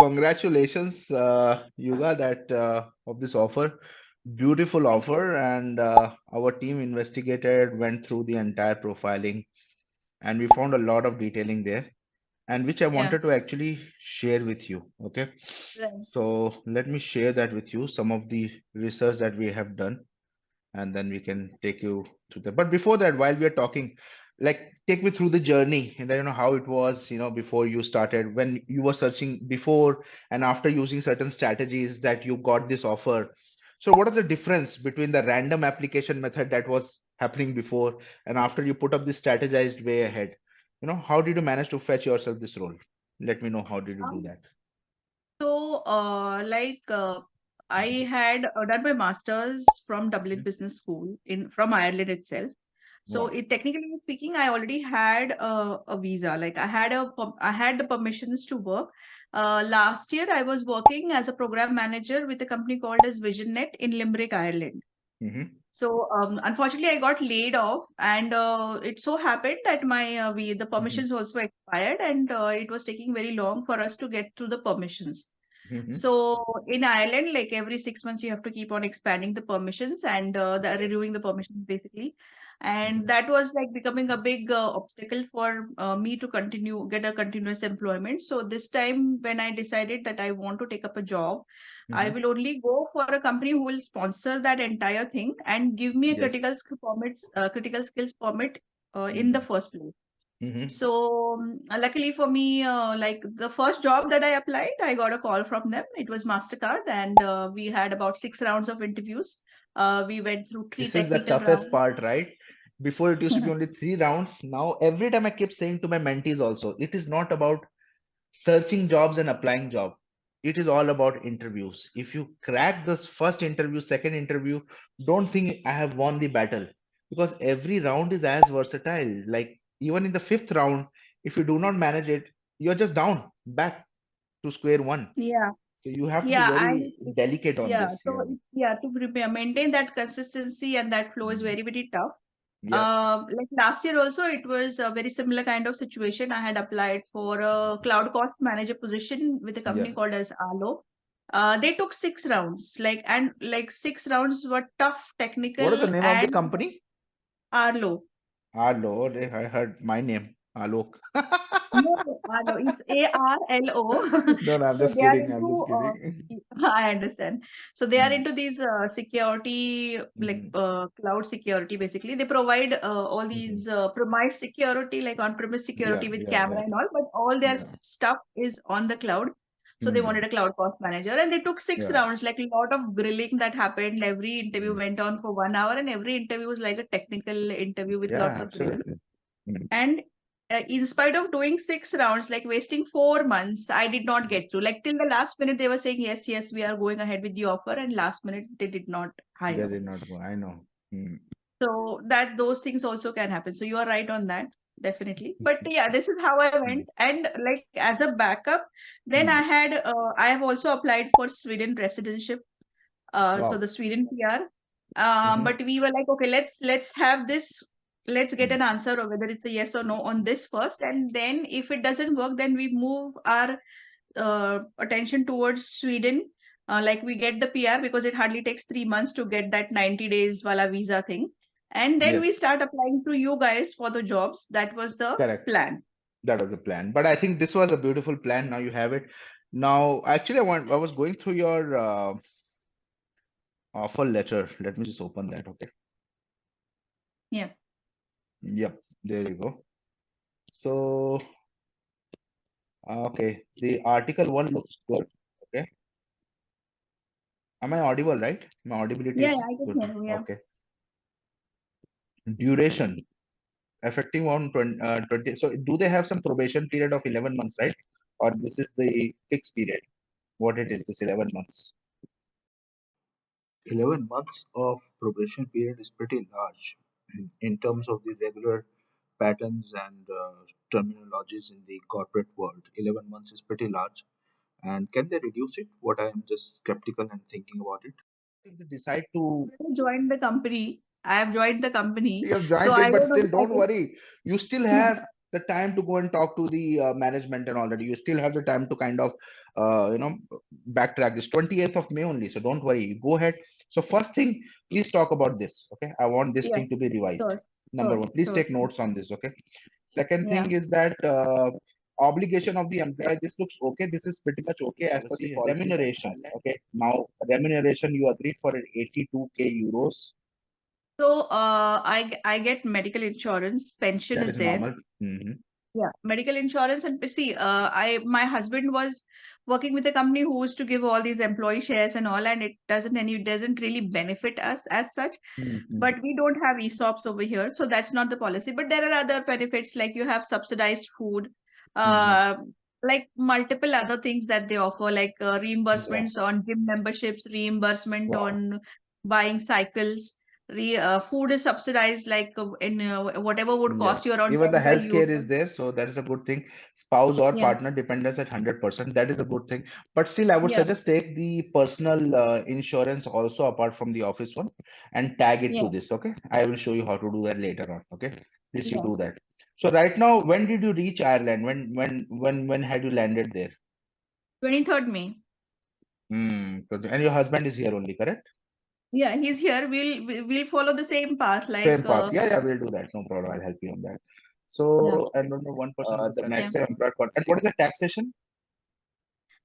congratulations, Yuga, that of this offer. Beautiful Thank you. offer, and our team investigated, went through the entire profiling, and we found a lot of detailing there, and which I Yeah. wanted to actually share with you. Okay, Right. so let me share that with you, some of the research that we have done, and then we can take you to the. But before that, while we are talking, like take me through the journey, and I know how it was, before you started, when you were searching before and after using certain strategies that you got this offer. So what is the difference between the random application method that was happening before and after you put up this strategized way ahead? How did you manage to fetch yourself this role? Let me know, how did you do Um, that? so, I Mhm. had done my master's from Dublin Mhm. Business School in from Ireland itself. So, Wow. it technically speaking, I already had a visa. Like I had the permissions to work. Last year, I was working as a program manager with a company called as VisionNet in Limerick, Ireland. Hmm. So unfortunately, I got laid off, and it so happened that the Hmm. permissions also expired, and it was taking very long for us to get to the permissions. Hmm. So in Ireland, like every 6 months, you have to keep on expanding the permissions and renewing Yes. the permissions basically. And Hmm. that was like becoming a big obstacle for me to get a continuous employment. So this time, when I decided that I want to take up a job, I Hmm. will only go for a company who will sponsor that entire thing and give me a Yes. critical skills permit in the Hmm. first place. Hmm. So luckily for me, like the first job that I applied, I got a call from them. It was Mastercard, and we had about 6 rounds of interviews. We went through three This is the technical toughest rounds. part, right? Before it used to be only 3 rounds. Now, every time I keep saying to my mentees also, it is not about searching jobs and applying job. It is all about interviews. If you crack this first interview, second interview, don't think I have won the battle, because every round is as versatile. Like even in the fifth round, if you do not manage it, you're just down back to square one. Yeah, So you have to be yeah, very delicate on yeah. this. So Yeah. maintain that consistency and that flow is Mm. very, very tough. Yep. Like last year also, it was a very similar kind of situation. I had applied for a cloud cost manager position with a company Yep. called as Arlo. They took 6 rounds, like 6 rounds were tough, What is the technical, name of the and company? Arlo. Ah, Lord, I heard my name, Alok. No, no, Arlo. It's ARLO. No, no, I'm So just they are kidding. I'm into, just kidding. I understand. So they are Mm, into these security, like mhm, cloud security, basically. They provide all mhm. these premise security, like on-premise Yeah, security with yeah, camera yeah, and all, but all their yeah. stuff is on the cloud. So they wanted Mm, a cloud cost manager, and they took six yeah. rounds, like a lot of grilling that happened. Every interview Mm, went on for 1 hour, and every interview was like a technical interview with yeah, lots of grilling. absolutely. Mm, And in spite of doing 6 rounds, like wasting 4 months, I did not mm. get through. Like till the last minute, they were saying, yes, yes, we are going ahead with the offer. And last minute, they did not They hire. did not go. I know. Mm. So that those things also can happen. So you are right on that, definitely. But yeah, this is how I Mm, went. And like as a backup, then mm. I have also applied for Sweden residency, so Wow. the Sweden PR. Mm-hmm. But we were like, okay, let's have this. Let's get Mm. an answer or whether it's a yes or no on this first, and then if it doesn't work, then we move our attention towards Sweden. Like we get the PR because it hardly takes 3 months to get that 90 days wala visa thing, and then we Yes, start applying through you guys for the jobs. That was the correct. plan. That was a plan. But I think this was a beautiful plan. Now you have it. Now, actually, I was going through your offer letter. Let me just open that. Okay. Yeah. Yep. There you go. So, okay. The article one looks good. Okay. Am I audible, right? My audibility Yeah, is yeah, I can good. hear you. Yeah. Okay. Duration effective on 20. So, do they have some probation period of 11 months, right? Or this is the fixed period? What it is, this 11 months? 11 months of probation period is pretty large in terms of the regular patterns and terminologies in the corporate world. 11 months is pretty large. And can they reduce it? What I am just skeptical and thinking about it. If they decide to, I joined the company. I have joined the company, you have so joined I it, but don't know still if I don't worry. You still have can. the time to go and talk to the management and all that. You still have the time to kind of backtrack. This 28th of May only, so don't worry, go ahead. So first thing, please talk about this. Okay, I want this Yeah, thing to be revised. sure, Number sure, one, please sure. take notes on this. Okay. Second Yeah. thing is that obligation of the employer. This looks okay. This is pretty much okay as per the policy. Remuneration. Okay. Now remuneration, you agreed for 82k euros. So I get medical insurance, pension That is is there. normal. Mhm. Yeah, medical insurance. And see, my husband was working with a company who used to give all these employee shares and all, and it doesn't really benefit us as such. Mhm. But we don't have ESOPs over here, so that's not the policy. But there are other benefits, like you have subsidized food, Mhm. uh, like multiple other things that they offer, like Yeah. reimbursements on gym memberships, reimbursement Wow. on buying cycles. Food is subsidized, like in whatever would cost you Yes. around Even the 10 12 healthcare euros. is there, so that is a good thing. Spouse or Yeah, partner dependence at 100%. That is a good thing. But still, I would yeah, suggest take the personal insurance also apart from the office one and tag it to yeah, this. Okay. I will show you how to do that later on. Okay. This you yeah. do that. So right now, when did you reach Ireland? When had you landed there? 23rd May. And your husband is here only, correct? Yeah, he's here. We'll follow the same path, like Same path. Yeah, yeah, we'll do that. No problem. I'll help you on that. yeah, So, and on the 1% the yeah. maximum employer and what is the taxation?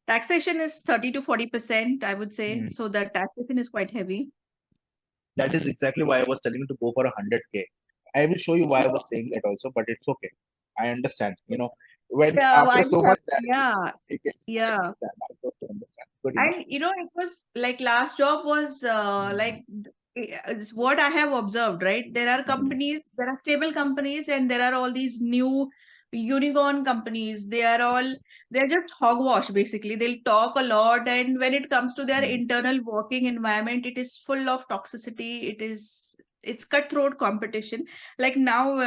Taxation is 30 to 40%, I would say. Hmm. So the taxation is quite heavy. That is exactly why I was telling you to go for 100k. I will show you why I was saying that also, but it's okay. I understand. When Yeah, why after do so you have, much that yeah, I yeah. understand. I totally understand. Good enough. And it was like last job was Hmm. it's what I have observed, right? Hmm. There are stable companies, and there are all these new unicorn companies. They're just hogwash basically. They'll talk a lot, and when it comes to their Hmm. internal working environment, it is full of toxicity. It's cutthroat competition. Like now,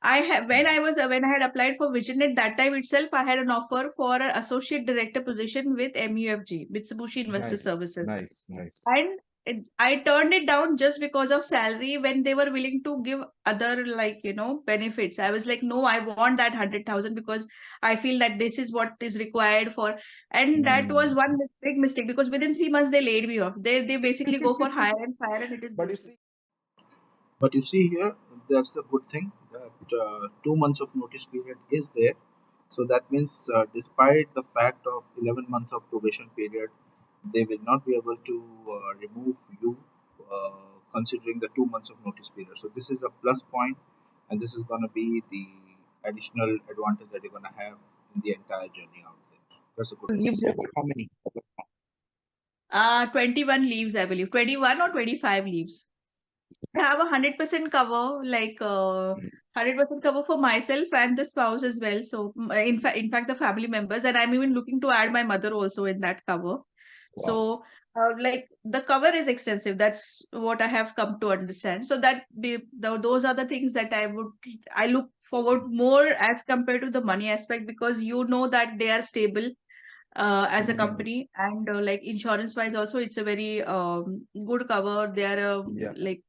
I have when I had applied for Vision at that time itself, I had an offer for an associate director position with MUFG, Mitsubishi Investor Nice, Services, nice, nice. and I turned it down just because of salary when they were willing to give other, like, benefits. I was like, no, I want that 100,000 because I feel that this is what is required for, and that was Hmm. one big mistake because within 3 months they laid me off. They basically go for hire and fire, and it is But you bullshit. see, But you see here, that's the good thing that 2 months of notice period is there. So that means, despite the fact of 11 months of probation period, they will not be able to remove you, uh, considering the 2 months of notice period. So this is a plus point, and this is going to be the additional advantage that you're going to have in the entire journey out there. That's a good point. leaves you got how many? 21 leaves, I believe. 21 or 25 leaves. I have 100% cover, like Hmm. 100% cover for myself and the spouse as well. So in fact, the family members, and I'm even looking to add my mother also in that cover. Wow. So like the cover is extensive. That's what I have come to understand. So those are the things that I look forward more as compared to the money aspect, because that they are stable as a Hmm. company, and like insurance wise also it's a very good cover. They are Yeah. like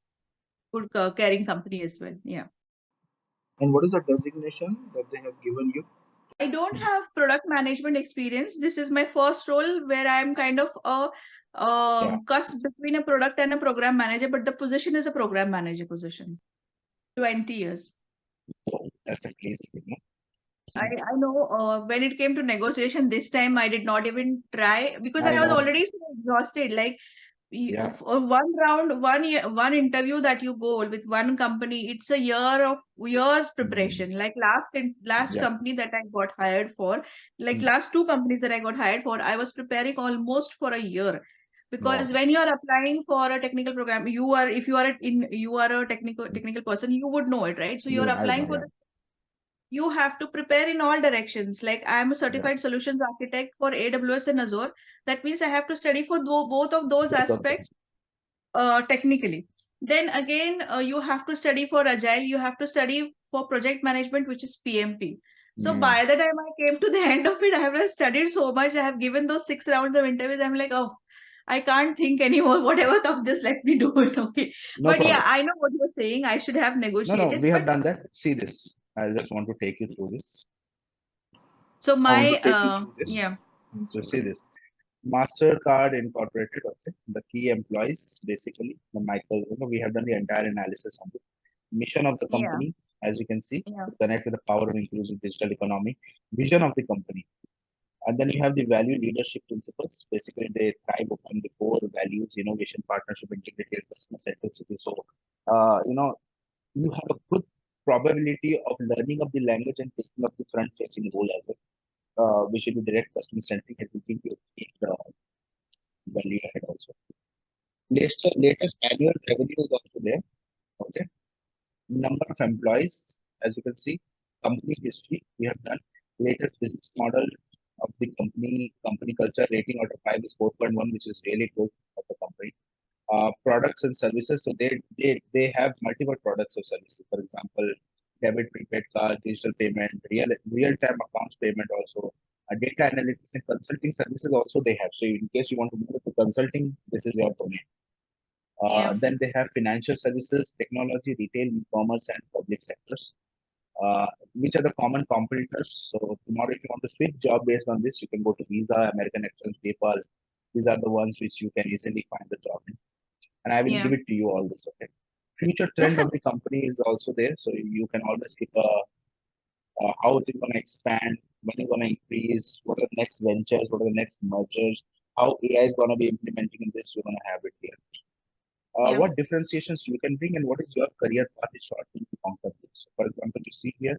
good caring company as well. Yeah. And what is the designation that they have given you? I don't have product management experience. This is my first role where I'm kind of a Yeah. cusp between a product and a program manager, but the position is a program manager position. 20 years. So that's at least, I know when it came to negotiation this time, I did not even try because I I was know. already so exhausted. Like Yeah. for one round, one interview that you go with one company, it's a years Hmm. preparation. Like last Yeah. company that I got hired for, like Hmm. last two companies that I got hired for, I was preparing almost for a year. Wow. Because when you are applying for a technical program, if you are a technical person, you would know it, right? So you are I know. applying for Yeah. the, you have to prepare in all directions. Like I'm a Yeah. certified solutions architect for AWS and Azure. That means I have to study for both of those Both of them. aspects technically. Then again, you have to study for Agile. You have to study for project management, which is PMP. So Hmm. by the time I came to the end of it, I have studied so much. I have given those 6 rounds of interviews. I'm like, oh, I can't think anymore. Whatever comes, just let me do it. Okay. No But yeah, problem. I know what you're saying. I should have No, no, negotiated. we But have done that. See this. I just want to take you through this. So I want to my take you through this. yeah, So see this. MasterCard Incorporated, okay, the key employees, basically, the Michael, we have done the entire analysis on the mission of the yeah, company, as you can see, yeah, to connect with the power of inclusive digital economy, vision of the company. And then you have the value leadership principles. Basically, they thrive upon the four values: innovation, partnership, integrity, and customer centricity. So, you have a good probability of learning of the language and taking up the front-facing role as well, which will be direct customer centric and looking to keep the value ahead also. Latest annual revenue is also there. Okay. Number of employees, as you can see, company history, we have done latest business model of the company culture rating out of 5 is 4.1, which is really good of the company. Products and services, so they have multiple products or services. For example, debit, prepaid card, digital payment, real time accounts payment also. Data analytics and consulting services also they have. So in case you want to move to consulting, this is your domain. yeah, Then they have financial services, technology, retail, e-commerce, and public sectors, which are the common competitors. So tomorrow, if you want to switch job based on this, you can go to Visa, American Express, PayPal. These are the ones which you can easily find the job in. And I will yeah, give it to you all this. Okay. Future trend of the company is also there, so you can always keep how it is going to expand, when it's going to increase, what are the next ventures, what are the next mergers, how AI is going to be implementing in this. We're going to have it here. yeah, What differentiations you can bring and what is your career path is short term to long term. So for example, you see here,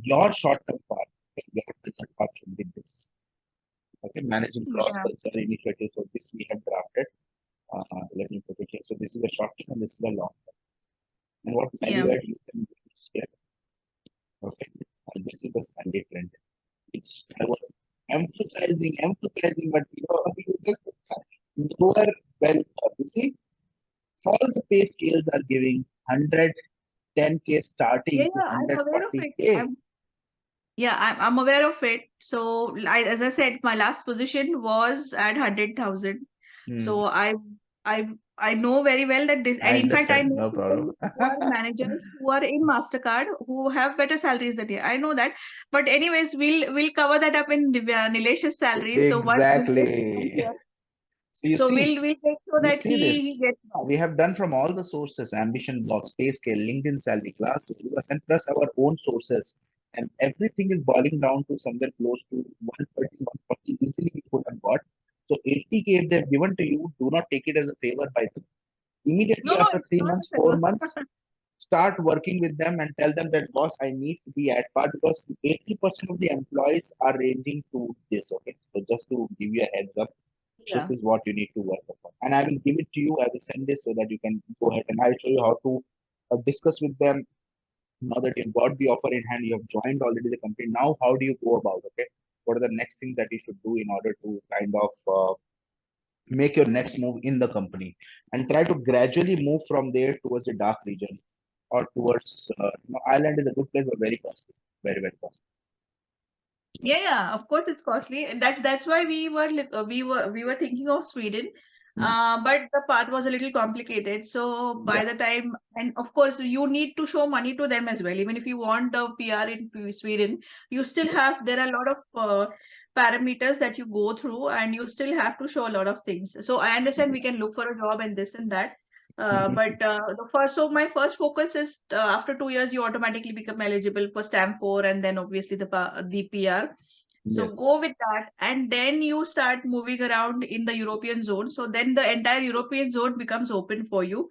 your short term path, your career path should be this. Okay, managing cross yeah, cultural initiatives. So this we have drafted. Let me put it here. So this is the short term and this is the long term. And what value yeah. add you can bring here. Okay, and this is the Sunday trend, which I was emphasizing, but you just lower well. You see, all the pay scales are giving 110K Yeah, starting to yeah, I'm aware of it. 140K. I'm aware of it. So, as I said, my last position was at 100,000. Hmm, So I I know very well that this, and I in fact, I understand, know no people problem. who are managers who are in Mastercard who have better salaries than you. I know that. But anyways, we'll cover that up in Nilesh's salary. So once Nilesh comes Exactly. here, So you so see, we'll make sure you that see he this. gets that. We have done from all the sources, ambition blocks, pay scale, LinkedIn salary, class, and plus our own sources. And everything is boiling down to somewhere close to 130, 140 easily we could have got. So 80K if they've given to you, do not take it as a favor by them. No, Immediately no, after it's 3 months, not a 4 months, favor. start working with them and tell them that boss, I need to be at par because 80% of the employees are ranging to this. Okay. So just to give you a heads up, this Yeah. is what you need to work upon. And I will give it to you. I will send this so that you can go ahead and I'll show you how to discuss with them. Now that you've got the offer in hand, you have joined already the company. Now, how do you go about? Okay. What are the next things that you should do in order to kind of make your next move in the company and try to gradually move from there towards the dark region or towards Ireland is a good place but very costly, very costly. Yeah, yeah, of course it's costly. And that's why we were thinking of Sweden. Hmm. But the path was a little complicated. So by Yeah, the time, and of course you need to show money to them as well. Even if you want the PR in Sweden, you still yes. have, there are a lot of parameters that you go through, and you still have to show a lot of things. So I understand we Yeah. can look for a job and this and that. So my first focus is, after 2 years, you automatically become eligible for stamp 4, and then obviously the PR. So Yes, go with that, and then you start moving around in the European zone. So then the entire European zone becomes open for you.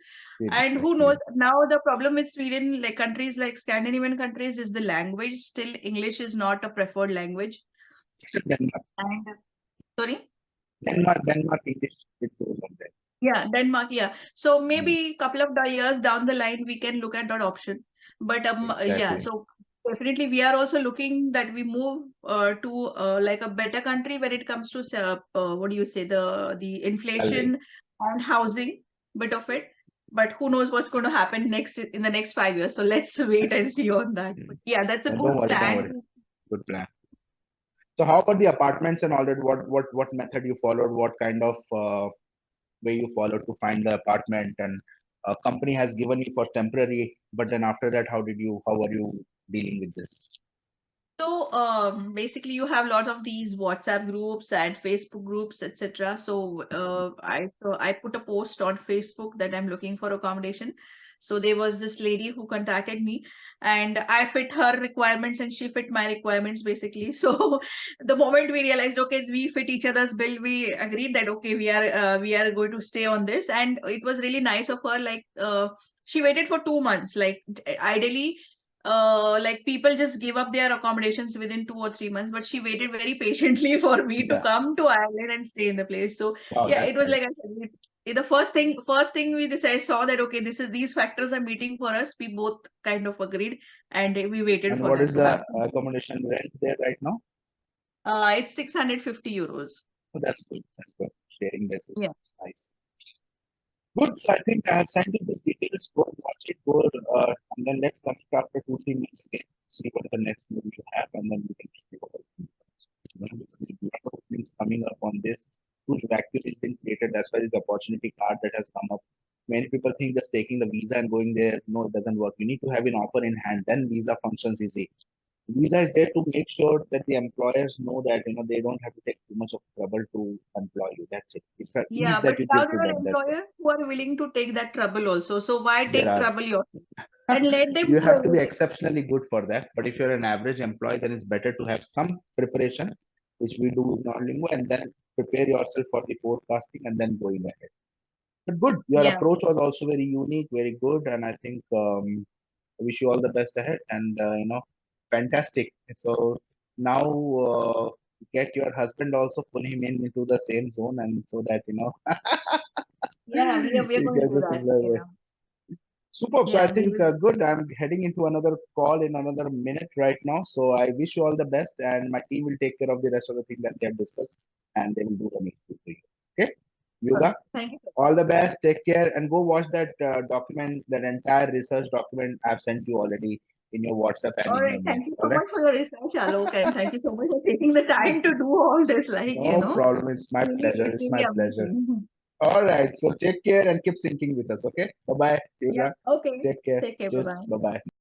And who knows, exactly. now the problem with Sweden, like countries like Scandinavian countries, is the language. Still, English is not a preferred language. Except Denmark. And sorry. Denmark English, it goes on there. Yeah, Denmark. Yeah. So Hmm. maybe couple of years down the line, we can look at that option. But yeah, Exactly. so definitely we are also looking that we move to like a better country when it comes to what do you say, the Salary. inflation and housing bit of it. But who knows what's going to happen next in the next 5 years? So let's wait and see on that. Hmm. But yeah, that's a And good don't plan. worry. Good plan. So how about the apartments and all that? What method you followed? What kind of way you followed to find the apartment? And a company has given you for temporary, but then after that, how are you? dealing with this? So basically, you have lots of these WhatsApp groups and Facebook groups, etc. So I put a post on Facebook that I'm looking for accommodation. So there was this lady who contacted me, and I fit her requirements, and she fit my requirements basically. So the moment we realized, okay, we fit each other's bill, we agreed that okay, we are going to stay on this, and it was really nice of her. Like she waited for 2 months. Like ideally like people just give up their accommodations within 2 or 3 months, but she waited very patiently for me to Yeah. come to Ireland and stay in the place. So Wow, yeah, that's it was like I nice. said, the first thing we decided, saw that okay, these factors are meeting for us. We both kind of agreed, and we waited And for what that is to the happen. accommodation rent there right now? It's 650 euros. Oh, that's good. That's good. Sharing Yeah. basis. Nice. Good. So I think I have sent you these details. Go and watch it. Go and then let's come after 2, 3 months again. See what the next move you have, and then we can see what there's a lot of things coming up on this. Huge vacuum has been created. That's why the opportunity card that has come up. Many people think just taking the visa and going there, no, it doesn't work. You need to have an offer in hand. Then visa functions easy. Visa is there to make sure that the employers know that they don't have to take too much of trouble to employ you. That's it. It's an ease Yeah, but that you now give to there are them. That's it. employers who are willing to take that trouble also. So why There take are. trouble yourself and let them You do have to be everything? exceptionally good for that. But if you're an average employee, then it's better to have some preparation, which we do in non-lingo, and then prepare yourself for the forecasting and then going ahead. But good, your Yeah. approach was also very unique, very good, and I think I wish you all the best ahead. And fantastic. So now get your husband also, pull him in into the same zone, and so that Yeah, we are he going to gets do a that. similar way. Yeah. Superb. So I Yeah, we think will. good. I'm heading into another call in another minute right now. So I wish you all the best, and my team will take care of the rest of the thing that they have discussed, and they will do the next for you. Okay, Sure. Yuga. Thank you. All the best. Take care, and go watch that document, that entire research document I've sent you already in your WhatsApp and All in right. your mail. Thank you All so right. much for your research, Alok, and thank you so much for taking the time to do all this. No problem. It's my pleasure. It's It's really my pleasure. amazing. All right. So take care and keep syncing with us. Okay. Bye bye, Yeah. Yuga. Okay. Take care. Take care. Bye Cheers. bye. Bye bye.